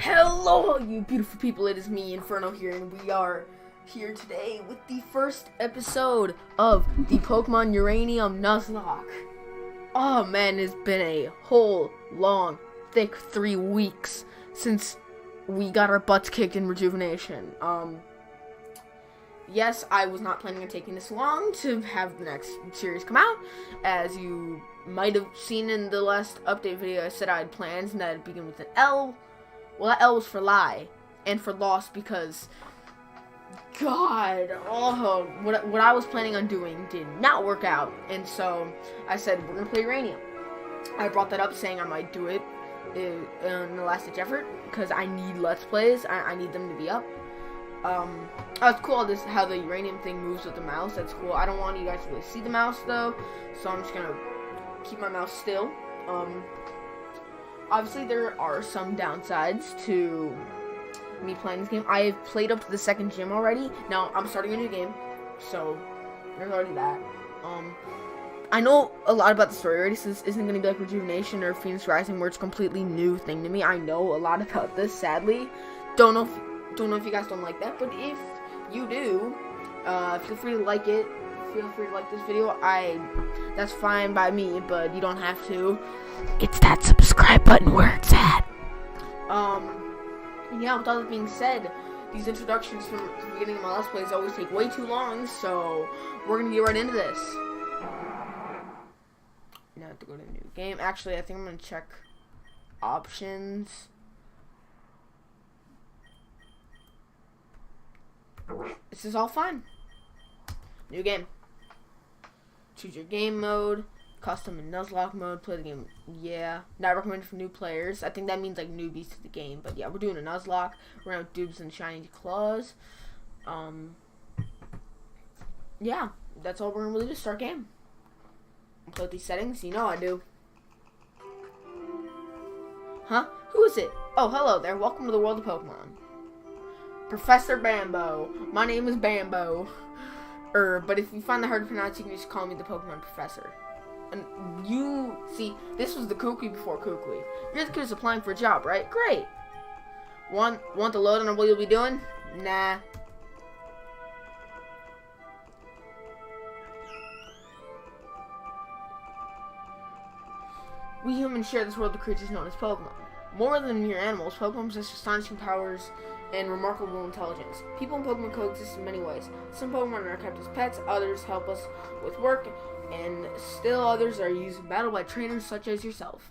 Hello, you beautiful people. It is me, Inferno, here, and we are here today with the first episode of the Pokemon Uranium Nuzlocke. Oh man, it's been a whole long, thick 3 weeks since we got our butts kicked in Rejuvenation. Yes, I was not planning on taking this long to have the next series come out. As you might have seen in the last update video, I said I had plans and that it'd begin with an L. Well, that L was for lie and for lost because, God, what I was planning on doing did not work out. And so I said, we're going to play Uranium. I brought that up saying I might do it in the last ditch effort because I need Let's Plays. I need them to be up. Oh, it's cool how the Uranium thing moves with the mouse. That's cool. I don't want you guys to really see the mouse though, so I'm just going to keep my mouse still. Obviously, there are some downsides to me playing this game. I have played up to the second gym already. Now, I'm starting a new game, so there's already that. I know a lot about the story already, so this isn't going to be like Rejuvenation or Phoenix Rising, where it's a completely new thing to me. I know a lot about this, sadly. Don't know if you guys don't like that, but if you do, feel free to like it. Feel free to like this video. That's fine by me, but you don't have to. It's that subscribe button where it's at. Yeah, with all that being said, these introductions from the beginning of my Let's Plays always take way too long, so we're gonna get right into this. Now I have to go to a new game. Actually, I think I'm gonna check options. This is all fine. New game. Choose your game mode. Custom and Nuzlocke mode. Play the game. Yeah. Not recommended for new players. I think that means like newbies to the game. But yeah, we're doing a Nuzlocke. We're gonna have dubs and shiny claws. Yeah. That's all we're gonna really do. Start game. Play with these settings. You know I do. Huh? Who is it? Oh, hello there. Welcome to the world of Pokemon. Professor Bambo. My name is Bambo. But if you find that hard to pronounce, you can just call me the Pokemon Professor. And you, see, this was the Kukui before Kukui. You're the kid who's applying for a job, right? Great. Want the lowdown on what you'll be doing? Nah. We humans share this world of creatures known as Pokemon. More than mere animals, Pokemon possess astonishing powers and remarkable intelligence. People and Pokemon coexist in many ways. Some Pokemon are kept as pets, others help us with work, and still others are used in battle by trainers such as yourself.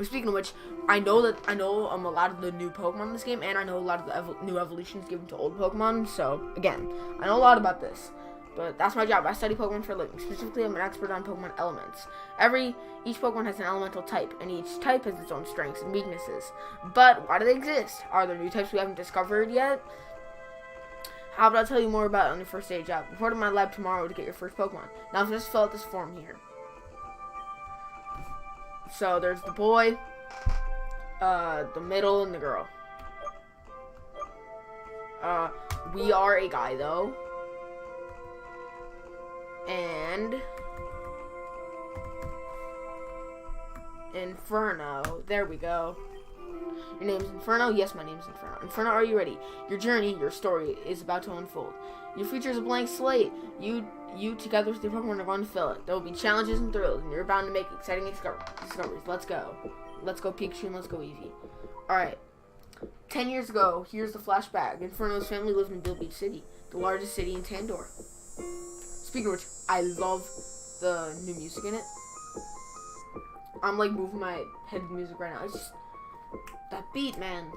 Speaking of which, I know a lot of the new Pokemon in this game, and I know a lot of the new evolutions given to old Pokemon, so again, I know a lot about this. But that's my job. I study Pokemon for a living. Specifically, I'm an expert on Pokemon elements. Each Pokemon has an elemental type, and each type has its own strengths and weaknesses. But why do they exist? Are there new types we haven't discovered yet? How about I tell you more about it on your first day of job? Report to my lab tomorrow to get your first Pokemon. Now just fill out this form here. So there's the boy, the middle, and the girl. We are a guy though. And Inferno. There we go. Your name's Inferno? Yes, my name's Inferno. Inferno, are you ready? Your journey, your story is about to unfold. Your future is a blank slate. You together with your Pokemon are going to fill it. There will be challenges and thrills, and you're bound to make exciting discoveries. Let's go. Let's go Pikachu and let's go Eevee. Alright. 10 years ago, here's the flashback. Inferno's family lived in Bill Beach City, the largest city in Tandor. Speaking of which, I love the new music in it. I'm like moving my head to the music right now. It's just that beat, man.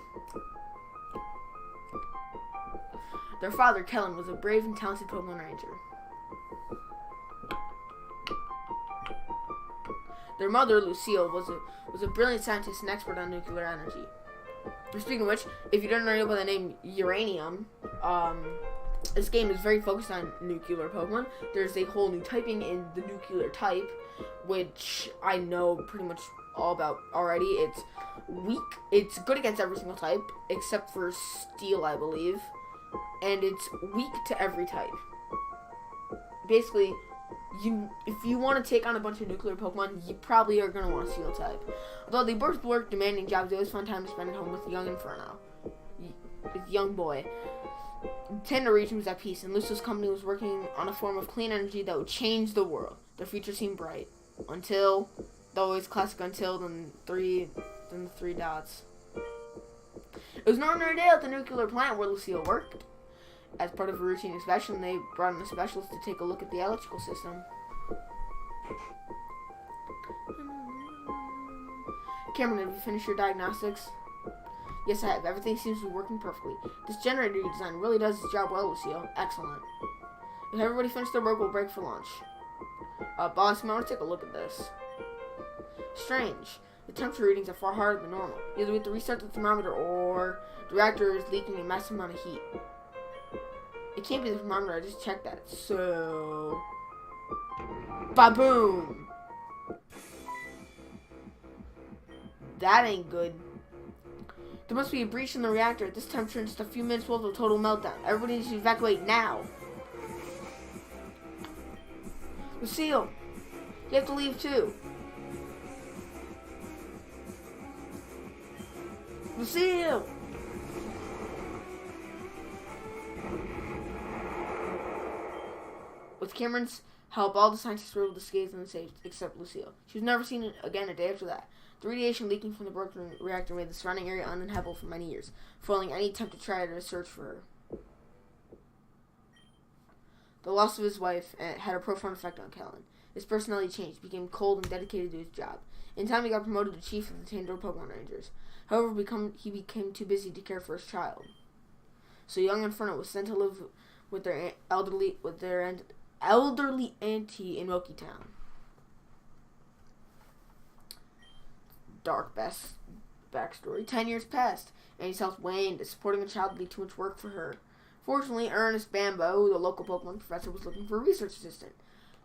Their father, Kellen, was a brave and talented Pokemon Ranger. Their mother, Lucille, was a brilliant scientist and expert on nuclear energy. Speaking of which, if you don't know by the name Uranium, this game is very focused on nuclear Pokemon. There's a whole new typing in the nuclear type, which I know pretty much all about already. It's weak. It's good against every single type, except for Steel, I believe. And it's weak to every type. Basically, If you want to take on a bunch of nuclear Pokemon, you probably are going to want a Steel type. Although they both work demanding jobs, they always find time to spend at home with young Inferno. With young boy. Tender region was at peace, and Lucio's company was working on a form of clean energy that would change the world. Their future seemed bright. Until, the always classic until, then the three dots. It was an ordinary day at the nuclear plant where Lucio worked. As part of a routine inspection, they brought in a specialist to take a look at the electrical system. Cameron, have you finished your diagnostics? Yes, I have. Everything seems to be working perfectly. This generator you designed really does its job well, Lucio. Excellent. If everybody finished their work, we'll break for lunch. Boss, I want to take a look at this. Strange. The temperature readings are far higher than normal. Either we have to restart the thermometer or the reactor is leaking a massive amount of heat. It can't be the thermometer, I just checked that. So... Ba-boom! That ain't good. There must be a breach in the reactor. At this temperature, in just a few minutes, we'll have a total meltdown. Everybody needs to evacuate now. Lucille, you have to leave too. Lucille! With Cameron's help, all the scientists were able to escape unsaved, except Lucille. She was never seen again a day after that. The radiation leaking from the broken reactor made the surrounding area uninhabitable for many years, foiling any attempt to try to search for her. The loss of his wife had a profound effect on Kellen. His personality changed, became cold and dedicated to his job. In time, he got promoted to chief of the Tandor Pokemon Rangers. However, he became too busy to care for his child. So young Inferno was sent to live with their elderly auntie in Moki Town. Dark backstory. 10 years passed, and his health waned, as supporting a child would be too much work for her. Fortunately, Ernest Bambo, the local Pokemon professor, was looking for a research assistant.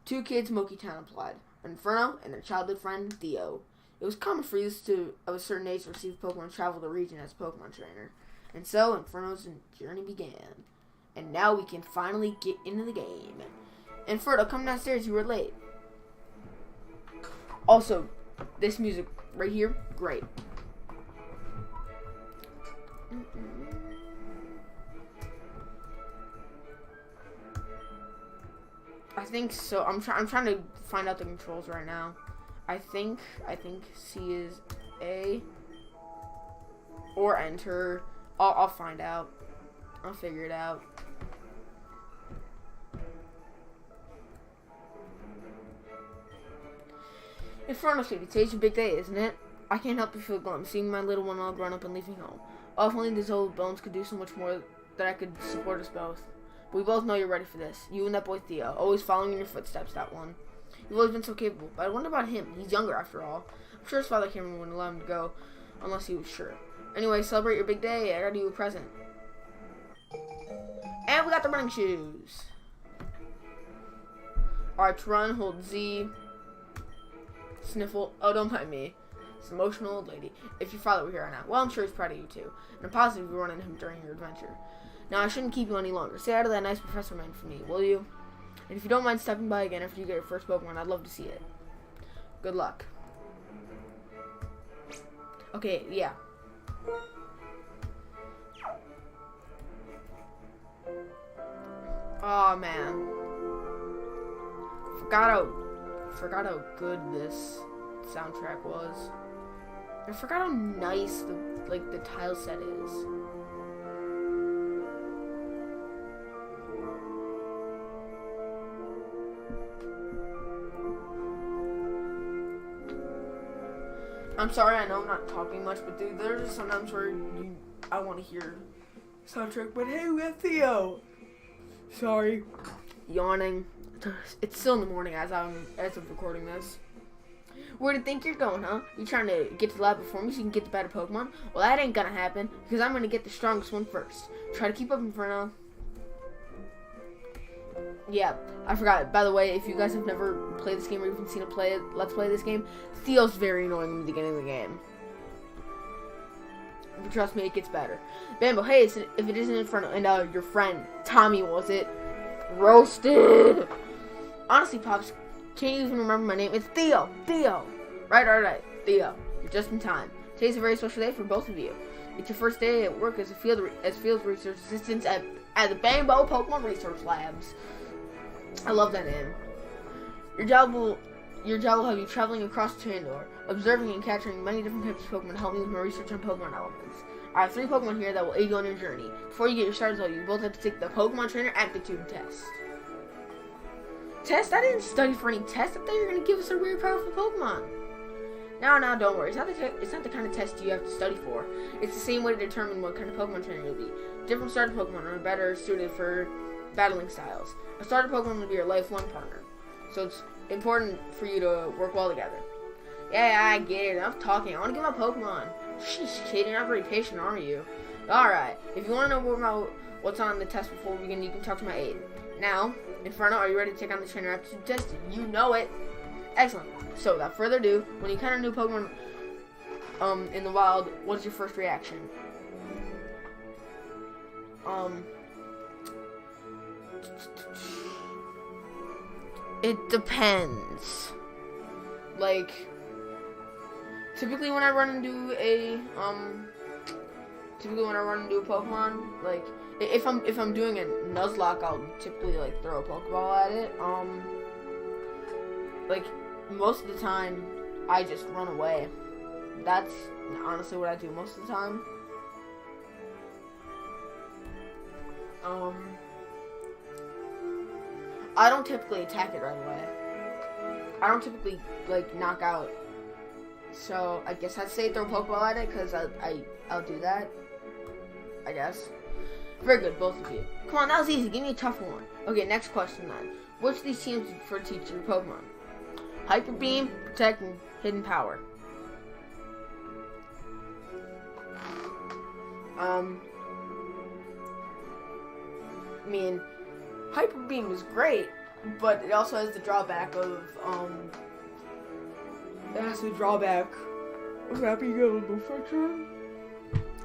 2 kids in Moki Town applied, Inferno and their childhood friend, Theo. It was common for youths of a certain age to receive Pokemon travel the region as a Pokemon trainer. And so, Inferno's journey began. And now we can finally get into the game. Inferno, come downstairs, you were late. Also, this music right here, great. I think so. I'm trying to find out the controls right now. I think C is A or enter. I'll find out. I'll figure it out. Inferno, sweetie, today's your big day, isn't it? I can't help but feel glum seeing my little one all grown up and leaving home. Oh, if only these old bones could do so much more that I could support us both. But we both know you're ready for this. You and that boy Theo, always following in your footsteps, that one. You've always been so capable, but I wonder about him. He's younger after all. I'm sure his father Cameron wouldn't allow him to go unless he was sure. Anyway, celebrate your big day. I got you a present. And we got the running shoes. Alright, to run, hold Z. Sniffle. Oh, don't mind me. It's an emotional old lady. If your father were here right now, well, I'm sure he's proud of you too. And I'm positive you run into him during your adventure. Now, I shouldn't keep you any longer. Stay out of that nice professor man for me, will you? And if you don't mind stepping by again after you get your first Pokemon, I'd love to see it. Good luck. Okay, yeah. Oh man. Forgot how good this soundtrack was. I forgot how nice the tile set is. I'm sorry, I know I'm not talking much, but dude, there's just sometimes where I want to hear soundtrack, but hey, we have Theo! Sorry. Yawning. It's still in the morning as I'm recording this. Where do you think you're going, huh? You trying to get to the lab before me so you can get the better Pokemon? Well, that ain't gonna happen, because I'm gonna get the strongest one first. Try to keep up, Inferno. Yeah, I forgot. By the way, if you guys have never played this game or even seen a let's play this game, Theo's very annoying in the beginning of the game. But trust me, it gets better. Bambo, hey, if it isn't Inferno, and your friend Tommy, was it? Roasted! Honestly, Pops, can't you even remember my name? It's Theo. Theo. Right. Theo. You're just in time. Today's a very special day for both of you. It's your first day at work as field research assistants at the Bambo Pokemon Research Labs. I love that name. Your job will have you traveling across Chandor, observing and capturing many different types of Pokemon, helping with my research on Pokemon elements. I have 3 Pokemon here that will aid you on your journey. Before you get your starters out, you both have to take the Pokemon Trainer Aptitude Test. Test? I didn't study for any tests. I thought you were going to give us a rare, powerful Pokemon. No, don't worry. It's not the kind of test you have to study for. It's the same way to determine what kind of Pokemon trainer you'll be. Different starter Pokemon are better suited for battling styles. A starter Pokemon will be your lifelong partner, so it's important for you to work well together. Yeah, I get it. I'm talking. I want to get my Pokemon. Sheesh, kid, you're not very patient, are you? Alright, if you want to know more about what's on the test before we begin, you can talk to my aide. Now, Inferno, are you ready to take on the trainer aptitude test? You know it. Excellent. So, without further ado, when you encounter a new Pokemon in the wild, what's your first reaction? It depends. Like, typically when I run into a Pokemon, like if I'm doing a Nuzlocke, I'll typically like throw a Pokeball at it. Like most of the time, I just run away. That's honestly what I do most of the time. I don't typically attack it right away. I don't typically like knock out. So I guess I'd say throw a Pokeball at it, because I'll do that, I guess. Very good, both of you. Come on, that was easy. Give me a tough one. Okay, next question then. Which of these teams do you prefer to teach your Pokemon? Hyper Beam, Protect, and Hidden Power. I mean, Hyper Beam is great, but it also has the drawback of, Happy Yellow Perfection.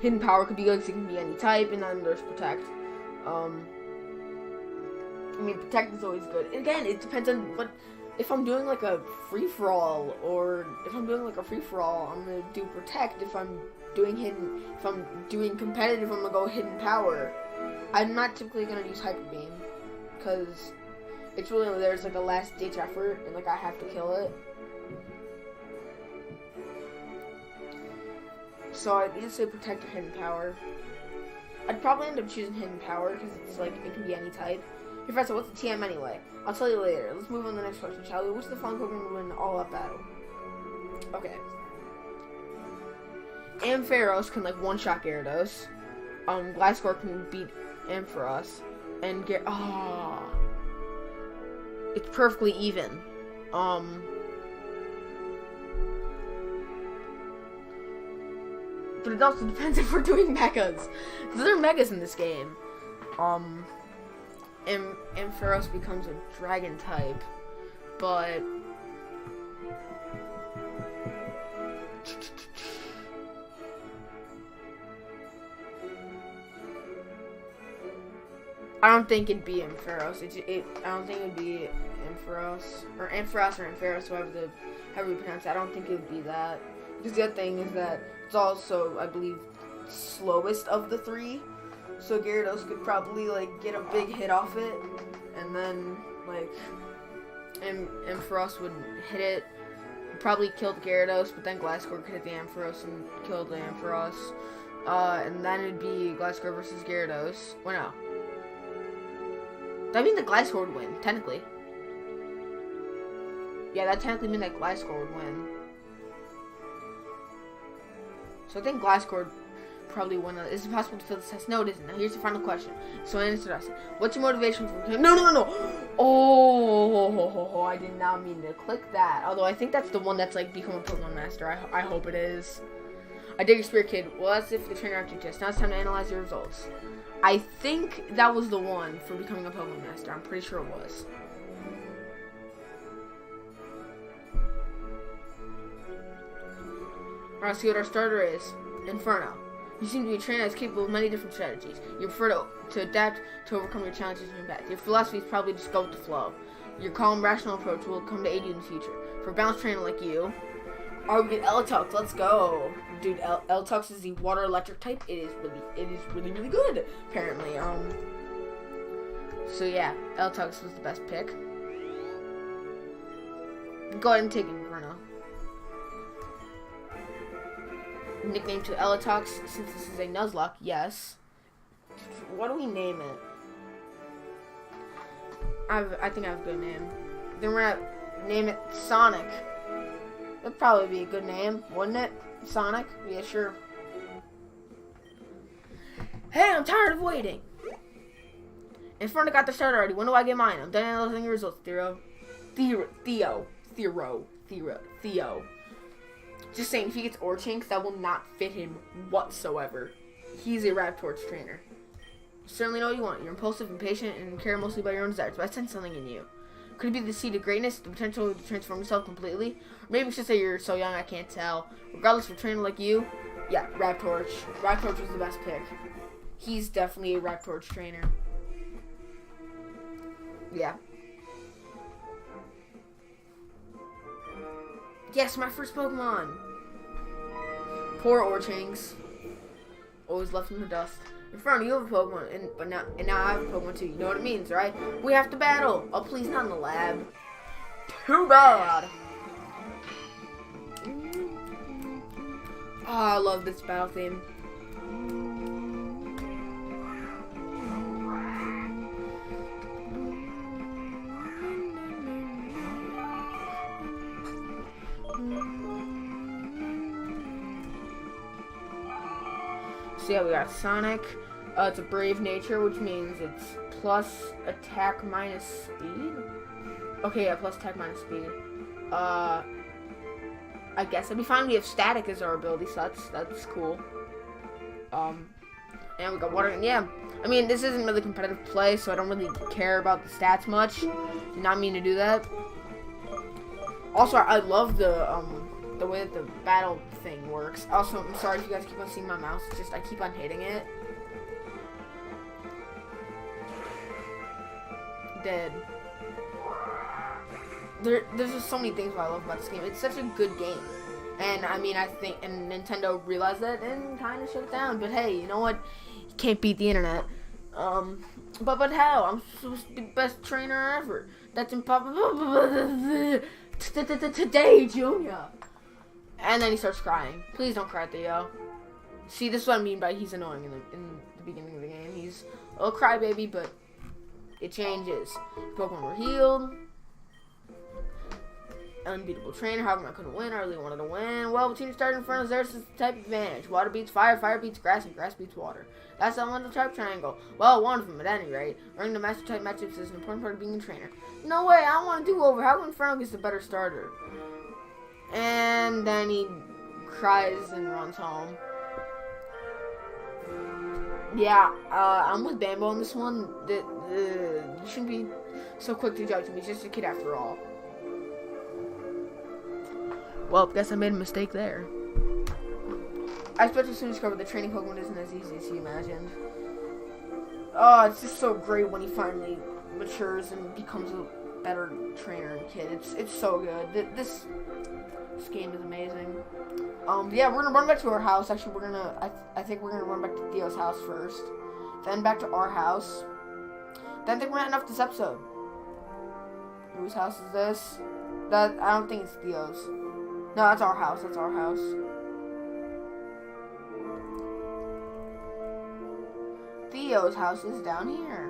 Hidden Power could be good because it can be any type, and then there's Protect. I mean, Protect is always good. And again, it depends on what. If I'm doing like a free-for-all, I'm gonna do Protect. If I'm doing competitive, I'm gonna go Hidden Power. I'm not typically gonna use Hyper Beam because it's really there's like a last-ditch effort, and like I have to kill it. So I'd either say Protect or Hidden Power. I'd probably end up choosing Hidden Power because it's like it can be any type. Hey Professor, what's the TM anyway? I'll tell you later. Let's move on to the next question, shall we? What's the fun Pokemon to win an all-out battle? Okay. Ampharos can like one-shot Gyarados. Gliscor can beat Ampharos, and it's perfectly even. But it also depends if we're doing Megas. Because there are Megas in this game. Ampharos becomes a Dragon type. But I don't think it'd be Ampharos. I don't think it'd be Ampharos or Ampharos, however you pronounce it. I don't think it would be that. Because the other thing is that it's also, I believe, slowest of the 3. So Gyarados could probably like get a big hit off it, and then like Ampharos would hit it, probably kill the Gyarados, but then Gliscor could hit the Ampharos and kill the Ampharos, and then it'd be Gliscor versus Gyarados. Well, no. That means the Gliscor would win, technically. Yeah, that technically means that Gliscor would win. So I think Gliscor would probably win. Is it possible to fill this test? No, it isn't. Now here's the final question. So I answered us. What's your motivation for... No! Oh, I did not mean to click that. Although I think that's the one that's like become a Pokemon Master. I hope it is. I dig your Spirit Kid. Well, that's it for the trainer aptitude test. Now it's time to analyze your results. I think that was the one for becoming a Pokemon Master. I'm pretty sure it was. Alright, see what our starter is. Inferno. You seem to be a trainer that's capable of many different strategies. You prefer to adapt to overcome your challenges in your path. Your philosophy is probably just go with the flow. Your calm, rational approach will come to aid you in the future. For a balanced trainer like you, we get Eletux. Let's go, dude. Eletux is the water electric type. It is really good. Apparently, So yeah, Eletux was the best pick. Go ahead and take Inferno. Nickname to Eletux, since this is a Nuzlocke, yes. What do we name it? I think I have a good name. Then we're gonna name it Sonic. That'd probably be a good name, wouldn't it? Sonic? Yeah, sure. Hey, I'm tired of waiting. Inferno got the start already. When do I get mine? I'm done analyzing your results, Theo. Just saying, if he gets Orchinx, that will not fit him whatsoever. He's a Raptorch trainer. You certainly know what you want. You're impulsive, impatient, and care mostly about your own desires, but I sense something in you. Could it be the seed of greatness, the potential to transform yourself completely? Or maybe we should say you're so young I can't tell. Regardless of a trainer like you, yeah, Raptorch. Raptorch was the best pick. He's definitely a Raptorch trainer. Yeah. Yes, my first Pokemon. Poor Orchinx. Always left in the dust. In front of you have a Pokemon, but now I have a Pokemon too. You know what it means, right? We have to battle. Oh, please, not in the lab. Too bad. Oh, I love this battle theme. So yeah, we got Sonic. It's a brave nature, which means it's plus attack minus speed. Okay, yeah, plus attack minus speed. I guess it'd be fine. We have static as our ability, so that's cool. And we got water. Yeah, I mean, this isn't really competitive play, so I don't really care about the stats much. Did not mean to do that. Also, I love the way that the battle thing works. Also, I'm sorry if you guys keep on seeing my mouse. It's just I keep on hitting it. Dead. There's just so many things I love about this game. It's such a good game. And I mean, I think and Nintendo realized that and kind of shut it down. But hey, you know what? You can't beat the internet. But how? I'm supposed to be the best trainer ever. That's impossible. Today, Junior. And then he starts crying. Please don't cry, Theo. See, this is what I mean by he's annoying in the beginning of the game. He's a little crybaby, but it changes. Pokemon were healed. Unbeatable trainer. However, I couldn't win. I really wanted to win. Well, between starting in front of there's this type advantage. Water beats fire, fire beats grass, and grass beats water. That's the elemental type triangle. Well, one of them at any rate. Earning the master type matchups is an important part of being a trainer. No way, I don't want to do over. How come Inferno gets the better starter? And then he cries and runs home. Yeah, I'm with Bambo on this one. You shouldn't be so quick to judge him. He's just a kid after all. Well, guess I made a mistake there. I especially soon discovered that training Pokemon isn't as easy as he imagined. Oh, it's just so great when he finally matures and becomes a better trainer and kid. It's so good. This game is amazing. Yeah, we're gonna run back to our house. Actually, I think we're gonna run back to Theo's house first, then back to our house. Then I think we're gonna end off this episode. Whose house is this? I don't think it's Theo's. No, that's our house. That's our house. Theo's house is down here.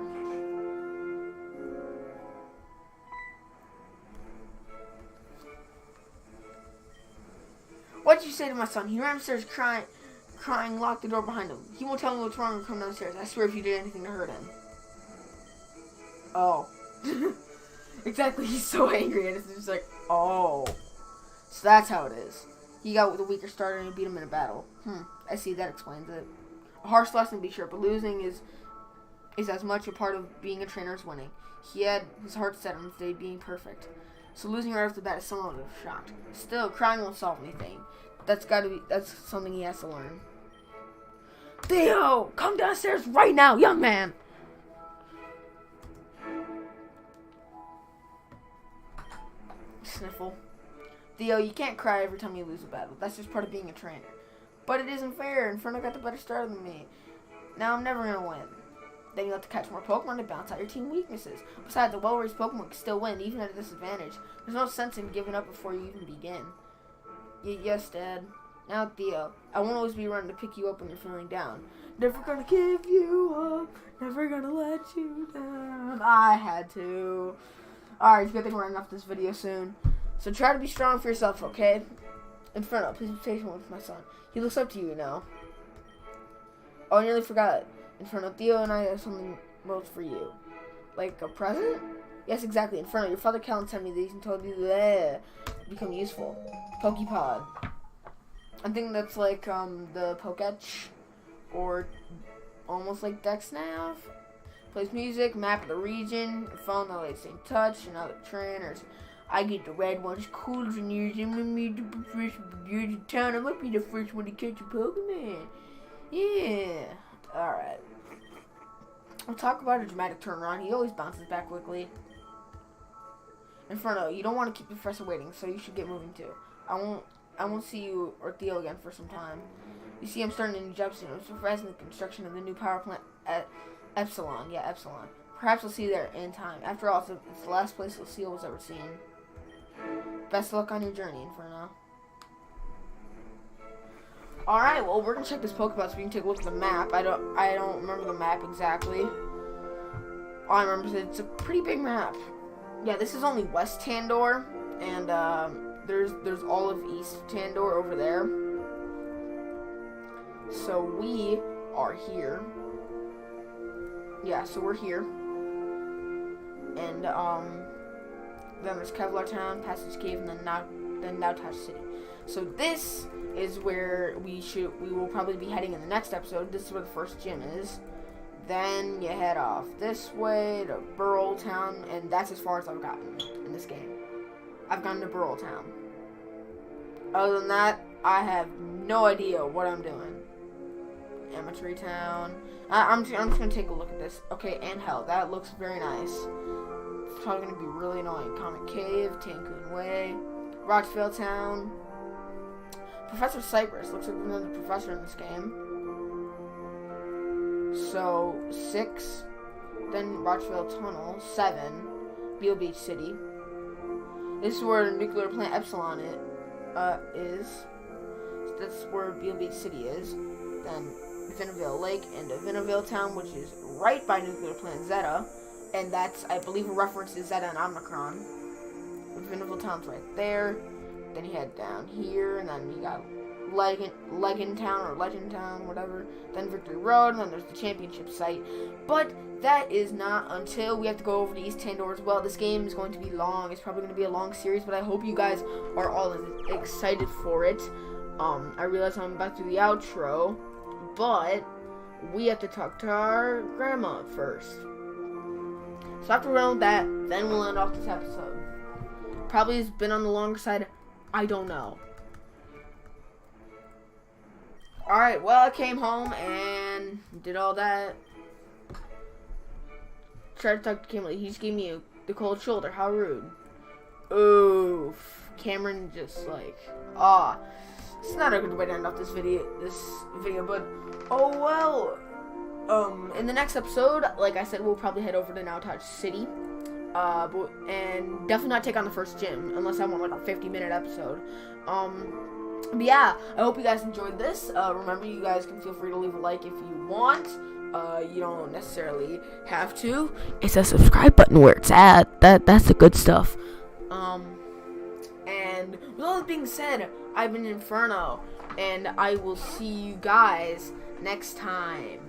What'd you say to my son? He ran upstairs crying, locked the door behind him. He won't tell me what's wrong or come downstairs. I swear if you did anything to hurt him. Oh. Exactly, he's so angry and it's just like, oh. So that's how it is. He got the weaker starter and beat him in a battle. I see, that explains it. A harsh lesson to be sure, but losing is as much a part of being a trainer as winning. He had his heart set on today being perfect. So losing right off the bat is somewhat of a shock. Still, crying won't solve anything. That's something he has to learn. Theo, come downstairs right now, young man. sniffle. Theo, you can't cry every time you lose a battle. That's just part of being a trainer. But it isn't fair. Inferno got the better start than me. Now I'm never gonna win. Then you have to catch more Pokemon to balance out your team weaknesses. Besides, the well-raised Pokemon can still win, even at a disadvantage. There's no sense in giving up before you even begin. Yes, Dad. Now, Theo, I won't always be running to pick you up when you're feeling down. Never gonna give you up. Never gonna let you down. I had to. Alright, you gotta run off this video soon. So try to be strong for yourself, okay? Inferno, please be patient with my son. He looks up to you now. Oh, I nearly forgot. Inferno, Theo and I have something wrote for you. Like a present? Yes, exactly. Inferno, your father Callan sent me these and told you to become useful. Pokepod. I think that's like the Poketch, or almost like DexNav. Plays music, map of the region, your phone, the latest in touch, and other trainers. I get the red ones cooler than yours. I'm gonna be the first in town. I might be the first one to catch a Pokemon. Yeah. Alright. We'll talk about a dramatic turnaround. He always bounces back quickly. Inferno, you don't want to keep the professor waiting, so you should get moving too. I won't see you or Theo again for some time. You see, I'm starting a new job soon. I'm supervising the construction of the new power plant at Epsilon. Yeah, Epsilon. Perhaps I'll see you there in time. After all, it's the last place Lucille was ever seen. Best of luck on your journey, Inferno. Alright, well, we're gonna check this Pokeball so we can take a look at the map. I don't remember the map exactly. All I remember is it's a pretty big map. Yeah, this is only West Tandor, and there's all of East Tandor over there. So we are here. Yeah, so we're here. And then there's Kevlar Town, Passage Cave, and then Nautach City. So this is where we will probably be heading in the next episode. This is where the first gym is. Then you head off this way to Burl Town, and that's as far as I've gotten in this game. I've gotten to Burl Town. Other than that, I have no idea what I'm doing. Amatry Town. I'm just gonna take a look at this. Okay, Anthill. That looks very nice. It's probably gonna be really annoying. Comet Cave, Tancoon Way, Roxville Town. Professor Cypress. Looks like we're another professor in this game. So 6, then Rochville Tunnel. 7, Beale Beach City. This is where the nuclear plant Epsilon is. So that's where Beale Beach City is. Then Vinaville Lake and Vinaville Town, which is right by nuclear plant Zeta, and that's, I believe, a reference to Zeta and Omicron. Vinaville Town's right there. Then you head down here, and then you got Legend Town, or Legend Town, whatever. Then Victory Road, and then there's the championship site. But that is not until we have to go over to East Tandor as well. This game is going to be long. It's probably going to be a long series, but I hope you guys are all excited for it. I realize I'm about to do the outro, but we have to talk to our grandma first. So after we're done with that, then we'll end off this episode. Probably has been on the longer side. I don't know. Alright, well, I came home and did all that. Tried to talk to Kimberly. He just gave me the cold shoulder. How rude. Oof. Cameron just like, it's not a good way to end off this video, but oh well. In the next episode, like I said, we'll probably head over to Nautach City. And definitely not take on the first gym unless I want like a 50-minute episode. But yeah, I hope you guys enjoyed this. Remember, you guys can feel free to leave a like if you want. You don't necessarily have to. It's a subscribe button where it's at. That's the good stuff. And with all that being said, I've been Inferno, and I will see you guys next time.